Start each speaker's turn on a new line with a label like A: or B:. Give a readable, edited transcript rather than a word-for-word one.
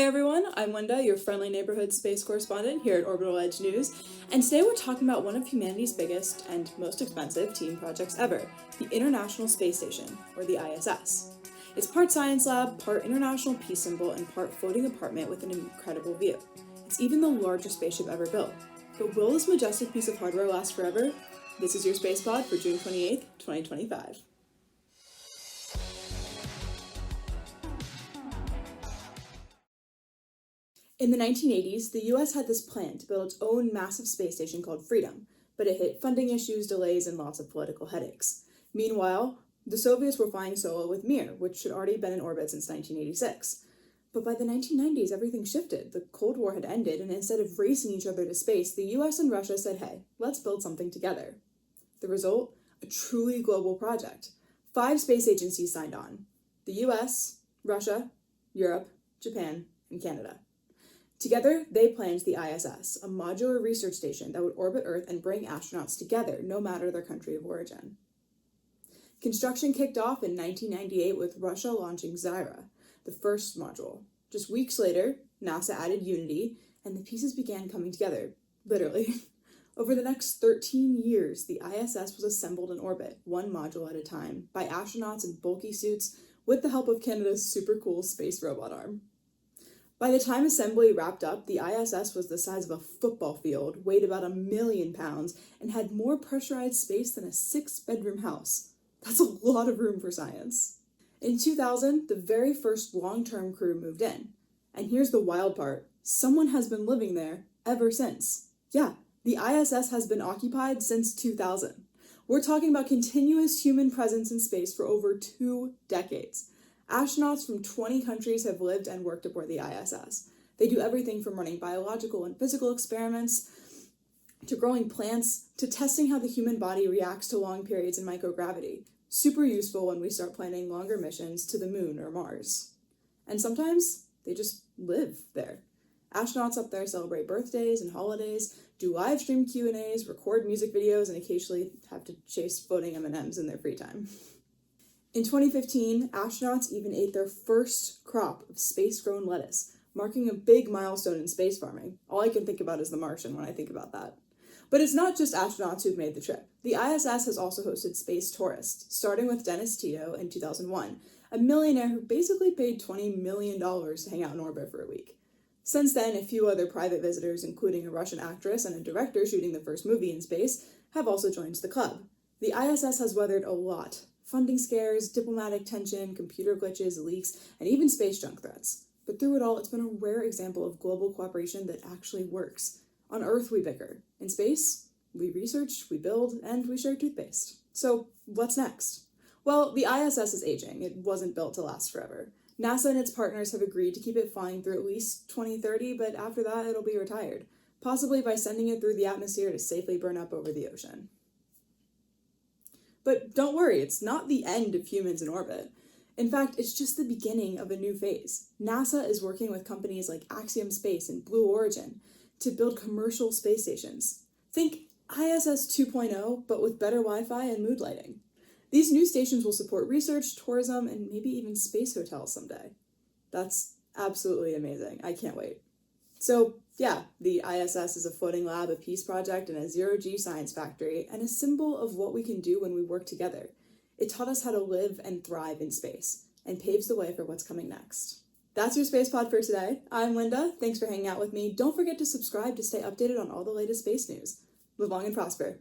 A: Hey everyone, I'm Linda, your friendly neighborhood space correspondent here at Orbital Edge News, and today we're talking about one of humanity's biggest and most expensive team projects ever, the International Space Station, or the ISS. It's part science lab, part international peace symbol, and part floating apartment with an incredible view. It's even the largest spaceship ever built. But will this majestic piece of hardware last forever? This is your SpacePod for June 28th, 2025. In the 1980s, the US had this plan to build its own massive space station called Freedom, but it hit funding issues, delays, and lots of political headaches. Meanwhile, the Soviets were flying solo with Mir, which had already been in orbit since 1986. But by the 1990s, everything shifted. The Cold War had ended, and instead of racing each other to space, the US and Russia said, hey, let's build something together. The result? A truly global project. 5 space agencies signed on: the US, Russia, Europe, Japan, and Canada. Together, they planned the ISS, a modular research station that would orbit Earth and bring astronauts together, no matter their country of origin. Construction kicked off in 1998 with Russia launching Zyra, the first module. Just weeks later, NASA added Unity, and the pieces began coming together, literally. Over the next 13 years, the ISS was assembled in orbit, one module at a time, by astronauts in bulky suits with the help of Canada's super cool space robot arm. By the time assembly wrapped up, the ISS was the size of a football field, weighed about 1 million pounds, and had more pressurized space than a 6-bedroom house. That's a lot of room for science. In 2000, the very first long-term crew moved in. And here's the wild part. Someone has been living there ever since. Yeah, the ISS has been occupied since 2000. We're talking about continuous human presence in space for over 2 decades. Astronauts from 20 countries have lived and worked aboard the ISS. They do everything from running biological and physical experiments, to growing plants, to testing how the human body reacts to long periods in microgravity. Super useful when we start planning longer missions to the moon or Mars. And sometimes they just live there. Astronauts up there celebrate birthdays and holidays, do live stream Q&As, record music videos, and occasionally have to chase floating M&Ms in their free time. In 2015, astronauts even ate their first crop of space-grown lettuce, marking a big milestone in space farming. All I can think about is The Martian when I think about that. But it's not just astronauts who've made the trip. The ISS has also hosted space tourists, starting with Dennis Tito in 2001, a millionaire who basically paid $20 million to hang out in orbit for a week. Since then, a few other private visitors, including a Russian actress and a director shooting the first movie in space, have also joined the club. The ISS has weathered a lot. Funding scares, diplomatic tension, computer glitches, leaks, and even space junk threats. But through it all, it's been a rare example of global cooperation that actually works. On Earth, we bicker. In space, we research, we build, and we share toothpaste. So, what's next? Well, the ISS is aging. It wasn't built to last forever. NASA and its partners have agreed to keep it flying through at least 2030, but after that, it'll be retired, possibly by sending it through the atmosphere to safely burn up over the ocean. But don't worry, it's not the end of humans in orbit. In fact, it's just the beginning of a new phase. NASA is working with companies like Axiom Space and Blue Origin to build commercial space stations. Think ISS 2.0, but with better Wi-Fi and mood lighting. These new stations will support research, tourism, and maybe even space hotels someday. That's absolutely amazing. I can't wait. So yeah, the ISS is a floating lab, a peace project, and a zero-G science factory, and a symbol of what we can do when we work together. It taught us how to live and thrive in space, and paves the way for what's coming next. That's your SpacePod for today. I'm Linda. Thanks for hanging out with me. Don't forget to subscribe to stay updated on all the latest space news. Live long and prosper.